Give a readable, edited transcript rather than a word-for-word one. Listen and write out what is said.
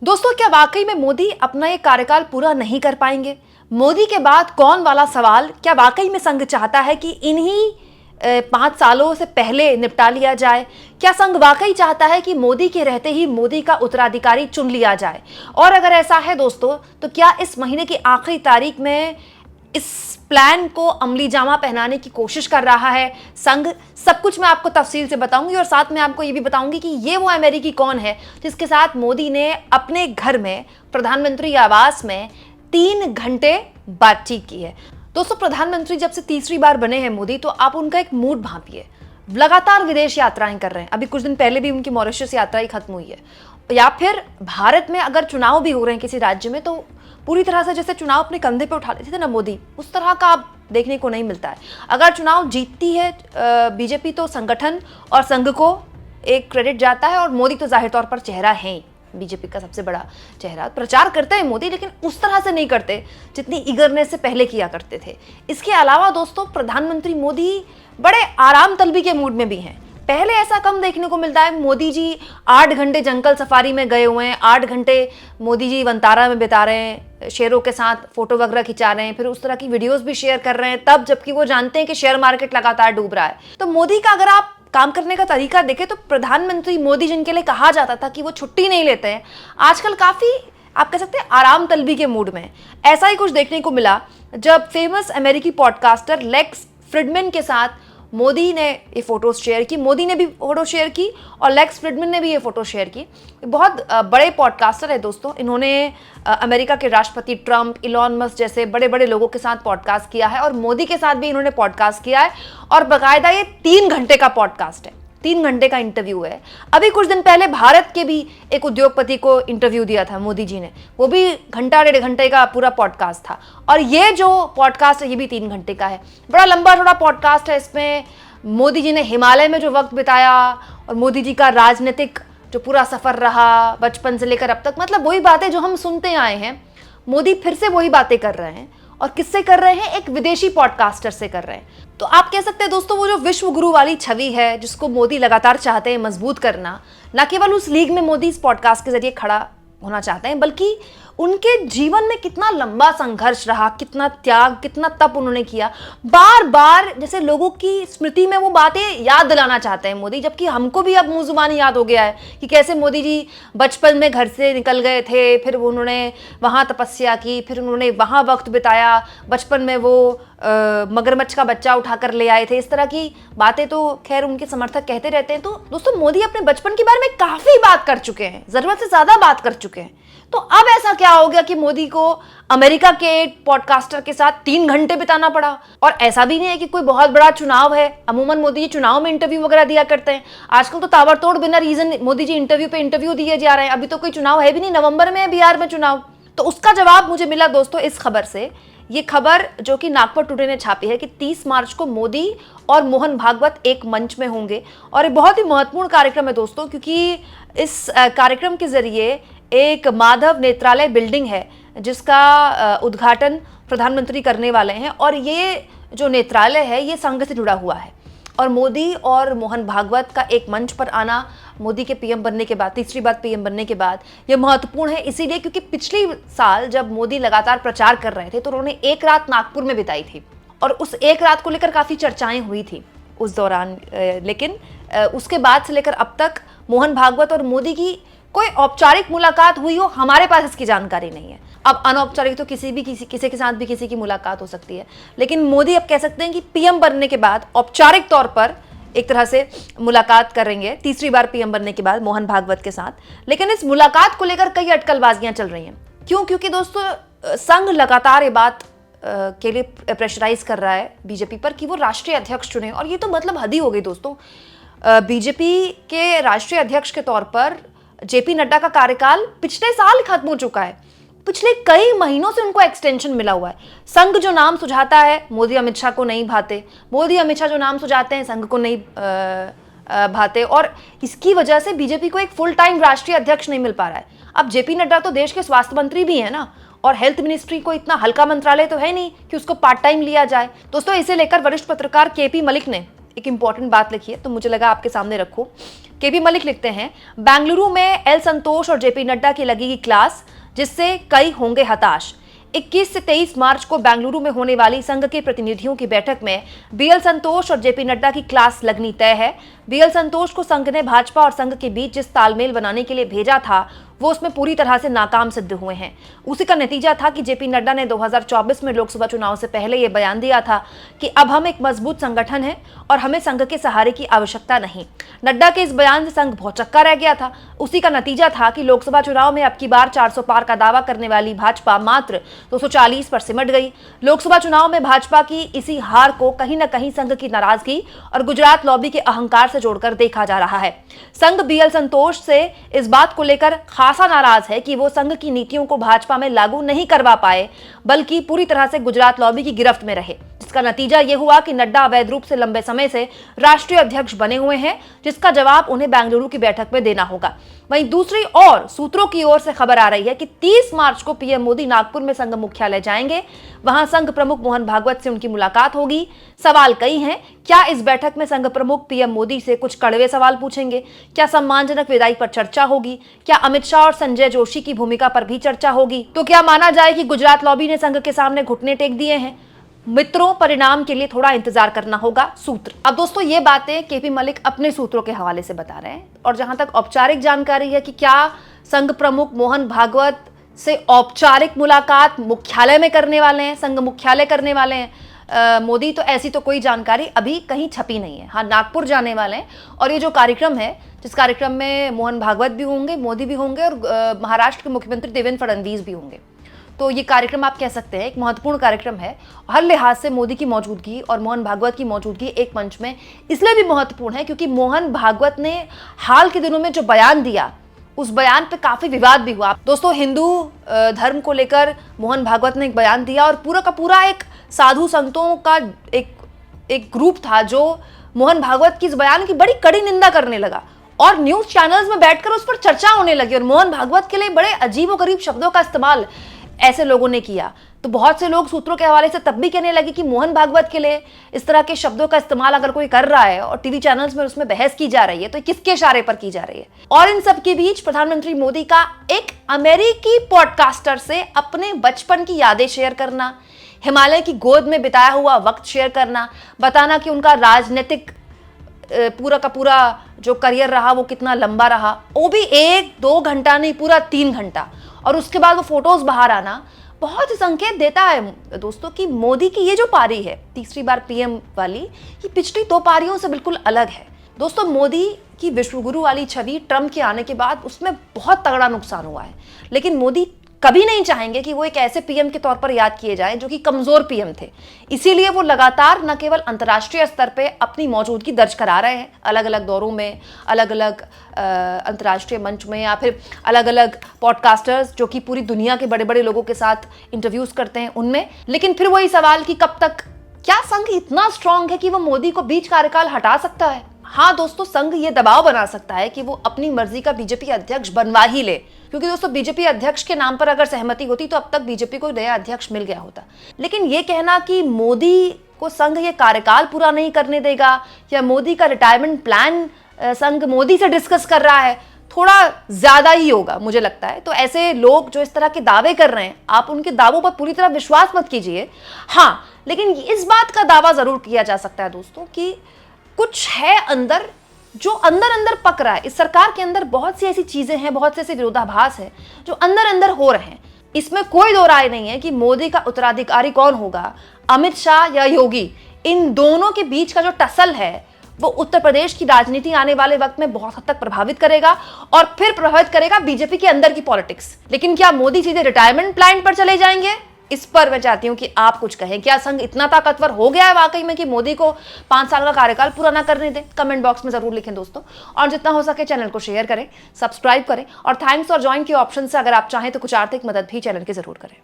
दोस्तों, क्या वाकई में मोदी अपना ये कार्यकाल पूरा नहीं कर पाएंगे? मोदी के बाद कौन वाला सवाल क्या वाकई में संघ चाहता है कि इन्हीं 5 सालों से पहले निपटा लिया जाए? क्या संघ वाकई चाहता है कि मोदी के रहते ही मोदी का उत्तराधिकारी चुन लिया जाए? और अगर ऐसा है दोस्तों, तो क्या इस महीने की आखिरी तारीख में इस प्लान को अमली जामा पहनाने की कोशिश कर रहा है संघ? सब कुछ मैं आपको तफसील से बताऊंगी और साथ में आपको ये भी बताऊंगी कि ये वो अमेरिकी कौन है जिसके साथ मोदी ने अपने घर में प्रधानमंत्री आवास में 3 घंटे बातचीत की है। दोस्तों, प्रधानमंत्री जब से तीसरी बार बने हैं मोदी, तो आप उनका एक मूड भांपिए। लगातार विदेश यात्राएं कर रहे हैं, अभी कुछ दिन पहले भी उनकी मॉरिशस यात्रा ही खत्म हुई है। या फिर भारत में अगर चुनाव भी हो रहे हैं किसी राज्य में, तो पूरी तरह से जैसे चुनाव अपने कंधे पे उठा लेते थे ना मोदी, उस तरह का अब देखने को नहीं मिलता है। अगर चुनाव जीतती है बीजेपी, तो संगठन और संघ को एक क्रेडिट जाता है, और मोदी तो जाहिर तौर पर चेहरा है ही, बीजेपी का सबसे बड़ा चेहरा। प्रचार करते हैं मोदी, लेकिन उस तरह से नहीं करते जितनी ईगरनेस से पहले किया करते थे। इसके अलावा दोस्तों, प्रधानमंत्री मोदी बड़े आराम तलबी के मूड में भी हैं। पहले ऐसा कम देखने को मिलता है। मोदी जी 8 घंटे जंगल सफारी में गए हुए हैं, 8 घंटे मोदी जी वंतारा में बिता रहे हैं, शेरों के साथ फोटो वगैरह खिंचा रहे हैं, फिर उस तरह की वीडियोस भी शेयर कर रहे हैं, तब जबकि वो जानते हैं कि शेयर मार्केट लगातार डूब रहा है। तो मोदी का अगर आप काम करने का तरीका देखें, तो प्रधानमंत्री मोदी जिनके लिए कहा जाता था कि वो छुट्टी नहीं लेते हैं, आजकल काफी आप कह सकते हैं आराम तलबी के मूड में। ऐसा ही कुछ देखने को मिला जब फेमस अमेरिकी पॉडकास्टर लेक्स फ्रिडमैन के साथ मोदी ने ये फोटोज शेयर की। मोदी ने भी फोटो शेयर की और लेक्स फ्रिडमैन ने भी ये फोटो शेयर की। बहुत बड़े पॉडकास्टर है दोस्तों। इन्होंने अमेरिका के राष्ट्रपति ट्रंप, इलॉन मस्क जैसे बड़े बड़े लोगों के साथ पॉडकास्ट किया है, और मोदी के साथ भी इन्होंने पॉडकास्ट किया है। और बाकायदा ये 3 घंटे का पॉडकास्ट है, 3 घंटे का इंटरव्यू है। अभी कुछ दिन पहले भारत के भी एक उद्योगपति को इंटरव्यू दिया था मोदी जी ने, वो भी घंटा 1.5 घंटे का पूरा पॉडकास्ट था। और ये जो पॉडकास्ट है ये भी 3 घंटे का है। बड़ा लंबा थोड़ा पॉडकास्ट है। इसमें मोदी जी ने हिमालय में जो वक्त बिताया और मोदी जी का राजनीतिक जो पूरा सफर रहा बचपन से लेकर अब तक, मतलब वही बातें जो हम सुनते आए हैं, मोदी फिर से वही बातें कर रहे हैं। और किससे कर रहे हैं? एक विदेशी पॉडकास्टर से कर रहे हैं। तो आप कह सकते हैं दोस्तों, वो जो विश्व गुरु वाली छवि है जिसको मोदी लगातार चाहते हैं मजबूत करना, न केवल उस लीग में मोदी इस पॉडकास्ट के जरिए खड़ा होना चाहते हैं, बल्कि उनके जीवन में कितना लंबा संघर्ष रहा, कितना त्याग, कितना तप उन्होंने किया। बार बार जैसे लोगों की स्मृति में वो बातें याद दिलाना चाहते हैं मोदी, जबकि हमको भी अब मुंह जुबानी याद हो गया है कि कैसे मोदी जी बचपन में घर से निकल गए थे, फिर उन्होंने वहाँ तपस्या की, फिर उन्होंने वहाँ वक्त बिताया, बचपन में वो मगरमच्छ का बच्चा उठाकर ले आए थे। इस तरह की बातें तो खैर उनके समर्थक कहते रहते हैं। तो दोस्तों, मोदी अपने बचपन के बारे में काफी बात कर चुके हैं, जरूरत से ज्यादा बात कर चुके हैं। तो अब ऐसा क्या हो गया कि मोदी को अमेरिका के एक पॉडकास्टर के साथ 3 घंटे बिताना पड़ा? और ऐसा भी नहीं है कि कोई बहुत बड़ा चुनाव है। अमूमन मोदी जी चुनाव में इंटरव्यू वगैरह दिया करते हैं। आजकल तो ताबड़तोड़ बिना रीजन मोदी जी इंटरव्यू पे इंटरव्यू दिए जा रहे हैं। अभी तो कोई चुनाव है भी नहीं, नवंबर में है बिहार में चुनाव। तो उसका जवाब मुझे मिला दोस्तों इस खबर से। ये खबर जो कि नागपुर टुडे ने छापी है कि 30 मार्च को मोदी और मोहन भागवत एक मंच में होंगे। और ये बहुत ही महत्वपूर्ण कार्यक्रम है दोस्तों, क्योंकि इस कार्यक्रम के जरिए एक माधव नेत्रालय बिल्डिंग है जिसका उद्घाटन प्रधानमंत्री करने वाले हैं। और ये जो नेत्रालय है ये संघ से जुड़ा हुआ है। और मोदी और मोहन भागवत का एक मंच पर आना मोदी के पीएम बनने के बाद, तीसरी बार पीएम बनने के बाद, ये महत्वपूर्ण है इसीलिए क्योंकि पिछली साल जब मोदी लगातार प्रचार कर रहे थे तो उन्होंने एक रात नागपुर में बिताई थी, और उस एक रात को लेकर काफी चर्चाएं हुई थी उस दौरान। लेकिन उसके बाद से लेकर अब तक मोहन भागवत और मोदी की कोई औपचारिक मुलाकात हुई हो, हमारे पास इसकी जानकारी नहीं है। अब अनौपचारिक तो किसी के साथ भी किसी की मुलाकात हो सकती है, लेकिन मोदी अब कह सकते हैं कि पीएम बनने के बाद औपचारिक तौर पर एक तरह से मुलाकात करेंगे तीसरी बार पीएम बनने के बाद मोहन भागवत के साथ। लेकिन इस मुलाकात को लेकर कई अटकलबाजियां चल रही हैं। क्यों? क्योंकि दोस्तों, संघ लगातार ये बात के लिए प्रेशराइज कर रहा है बीजेपी पर कि वो राष्ट्रीय अध्यक्ष चुने। और ये तो मतलब हद ही हो गई दोस्तों। बीजेपी के राष्ट्रीय अध्यक्ष के तौर पर जेपी नड्डा का कार्यकाल पिछले साल खत्म हो चुका है। पिछले कई महीनों से उनको एक्सटेंशन मिला हुआ है। संघ जो नाम सुझाता है मोदी अमित शाह को नहीं भाते, मोदी अमित शाह जो नाम सुझाते हैं संघ को नहीं भाते, और इसकी वजह से बीजेपी को एक फुल टाइम राष्ट्रीय अध्यक्ष नहीं मिल पा रहा है। अब जेपी नड्डा तो देश के स्वास्थ्य मंत्री भी है ना, और हेल्थ मिनिस्ट्री को इतना हल्का मंत्रालय तो है नहीं कि उसको पार्ट टाइम लिया जाए। दोस्तों, इसे लेकर वरिष्ठ पत्रकार केपी मलिक ने एक इंपॉर्टेंट बात लिखी है तो मुझे लगा आपके सामने रखो। केपी मलिक लिखते हैं, बेंगलुरु में एल संतोष और जेपी नड्डा की लगेगी क्लास, जिससे कई होंगे हताश। 21 से 23 मार्च को बेंगलुरु में होने वाली संघ के प्रतिनिधियों की बैठक में बीएल संतोष और जेपी नड्डा की क्लास लगनी तय है। बीएल संतोष को संघ ने भाजपा और संघ के बीच जिस तालमेल बनाने के लिए भेजा था वो उसमें पूरी तरह से नाकाम सिद्ध हुए हैं। उसी का नतीजा था कि जेपी नड्डा ने 2024 में लोकसभा चुनाव से पहले ये बयान दिया था कि अब हम एक मजबूत संगठन हैं और हमें संघ के सहारे की आवश्यकता नहीं। नड्डा के इस बयान से संघ भौचक्का रह गया था। उसी का नतीजा था कि लोकसभा चुनाव में अब की बार 400 पार का दावा करने वाली भाजपा मात्र 240 पर सिमट गई। लोकसभा चुनाव में भाजपा की इसी हार को कहीं न कहीं संघ की नाराजगी और गुजरात लॉबी के अहंकार से जोड़कर देखा जा रहा है। संघ बीएल संतोष से इस बात को लेकर खासा नाराज है कि वो संघ की नीतियों को भाजपा में लागू नहीं करवा पाए, बल्कि पूरी तरह से गुजरात लॉबी की गिरफ्त में रहे। इसका नतीजा यह हुआ कि नड्डा अवैध रूप से लंबे समय से राष्ट्रीय अध्यक्ष बने हुए हैं, जिसका जवाब उन्हें बेंगलुरु की बैठक में देना होगा। वहीं दूसरी ओर सूत्रों की ओर से खबर आ रही है कि 30 मार्च को पीएम मोदी नागपुर में संघ मुख्यालय जाएंगे। वहां संघ प्रमुख मोहन भागवत से उनकी मुलाकात होगी। सवाल कई हैं, क्या इस बैठक में संघ प्रमुख पीएम मोदी से कुछ कड़वे सवाल पूछेंगे? क्या सम्मानजनक विदाई पर चर्चा होगी? क्या अमित शाह और संजय जोशी की भूमिका पर भी चर्चा होगी? तो क्या माना जाए कि गुजरात लॉबी ने संघ के सामने घुटने टेक दिए हैं? मित्रों, परिणाम के लिए थोड़ा इंतजार करना होगा। सूत्र, अब दोस्तों ये बातें केपी मलिक अपने सूत्रों के हवाले से बता रहे हैं और जहां तक औपचारिक जानकारी है कि क्या संघ प्रमुख मोहन भागवत से औपचारिक मुलाकात मुख्यालय में करने वाले हैं, संघ मुख्यालय करने वाले हैं मोदी, तो ऐसी तो कोई जानकारी अभी कहीं छपी नहीं है। हाँ, नागपुर जाने वाले हैं और ये जो कार्यक्रम है, जिस कार्यक्रम में मोहन भागवत भी होंगे, मोदी भी होंगे और महाराष्ट्र के मुख्यमंत्री देवेंद्र फडणवीस भी होंगे, तो ये कार्यक्रम आप कह सकते हैं एक महत्वपूर्ण कार्यक्रम है। हर लिहाज से मोदी की मौजूदगी और मोहन भागवत की मौजूदगी एक मंच में इसलिए भी महत्वपूर्ण है क्योंकि मोहन भागवत ने हाल के दिनों में जो बयान दिया, उस बयान पे काफी विवाद भी हुआ। दोस्तों, हिंदू धर्म को लेकर मोहन भागवत ने एक बयान दिया और पूरा का पूरा एक साधु संतों का एक ग्रुप था जो मोहन भागवत की इस बयान की बड़ी कड़ी निंदा करने लगा और न्यूज चैनल्स में बैठकर उस पर चर्चा होने लगी और मोहन भागवत के लिए बड़े अजीबोगरीब शब्दों का इस्तेमाल ऐसे लोगों ने किया। तो बहुत से लोग सूत्रों के हवाले से तब भी कहने लगे कि मोहन भागवत के लिए इस तरह के शब्दों का इस्तेमाल अगर कोई कर रहा है और टीवी चैनल्स में उसमें बहस की जा रही है तो किसके इशारे पर की जा रही है। और इन सब के बीच प्रधानमंत्री मोदी का एक अमेरिकी पॉडकास्टर से अपने बचपन की यादें शेयर करना, हिमालय की गोद में बिताया हुआ वक्त शेयर करना, बताना कि उनका राजनीतिक पूरा का पूरा जो करियर रहा वो कितना लंबा रहा, वो भी 1-2 घंटा नहीं, पूरा 3 घंटा, और उसके बाद वो फोटोज बाहर आना बहुत संकेत देता है दोस्तों कि मोदी की ये जो पारी है, तीसरी बार पीएम वाली, ये पिछली 2 पारियों से बिल्कुल अलग है। दोस्तों, मोदी की विश्वगुरु वाली छवि ट्रंप के आने के बाद उसमें बहुत तगड़ा नुकसान हुआ है, लेकिन मोदी कभी नहीं चाहेंगे कि वो एक ऐसे पीएम के तौर पर याद किए जाएं जो कि कमजोर पीएम थे। इसीलिए वो लगातार न केवल अंतर्राष्ट्रीय स्तर पे अपनी मौजूदगी दर्ज करा रहे हैं, अलग अलग दौरों में, अलग अलग अंतर्राष्ट्रीय मंच में, या फिर अलग अलग पॉडकास्टर्स जो कि पूरी दुनिया के बड़े बड़े लोगों के साथ इंटरव्यूज करते हैं उनमें। लेकिन फिर वही सवाल कि कब तक, क्या संघ इतना स्ट्रांग है कि वो मोदी को बीच कार्यकाल हटा सकता है? हाँ दोस्तों, संघ ये दबाव बना सकता है कि वो अपनी मर्जी का बीजेपी अध्यक्ष बनवा ही ले, क्योंकि दोस्तों बीजेपी अध्यक्ष के नाम पर अगर सहमति होती तो अब तक बीजेपी को नया अध्यक्ष मिल गया होता। लेकिन ये कहना कि मोदी को संघ ये कार्यकाल पूरा नहीं करने देगा या मोदी का रिटायरमेंट प्लान संघ मोदी से डिस्कस कर रहा है, थोड़ा ज्यादा ही होगा मुझे लगता है। तो ऐसे लोग जो इस तरह के दावे कर रहे हैं, आप उनके दावों पर पूरी तरह विश्वास मत कीजिए। हाँ, लेकिन इस बात का दावा जरूर किया जा सकता है दोस्तों कि कुछ है अंदर जो अंदर अंदर पक रहा है। इस सरकार के अंदर बहुत सी ऐसी चीजें हैं, बहुत से ऐसे विरोधाभास हैं जो अंदर अंदर हो रहे हैं। इसमें कोई दो राय नहीं है कि मोदी का उत्तराधिकारी कौन होगा, अमित शाह या योगी। इन दोनों के बीच का जो टसल है वो उत्तर प्रदेश की राजनीति आने वाले वक्त में बहुत हद तक प्रभावित करेगा और फिर प्रभावित करेगा बीजेपी के अंदर की पॉलिटिक्स। लेकिन क्या मोदी सीधे रिटायरमेंट प्लान पर चले जाएंगे? इस पर मैं चाहती हूं कि आप कुछ कहें। क्या संघ इतना ताकतवर हो गया है वाकई में कि मोदी को 5 साल का कार्यकाल पूरा ना करने दें? कमेंट बॉक्स में जरूर लिखें दोस्तों, और जितना हो सके चैनल को शेयर करें, सब्सक्राइब करें, और थैंक्स और ज्वाइन के ऑप्शन से अगर आप चाहें तो कुछ आर्थिक मदद भी चैनल की जरूर करें।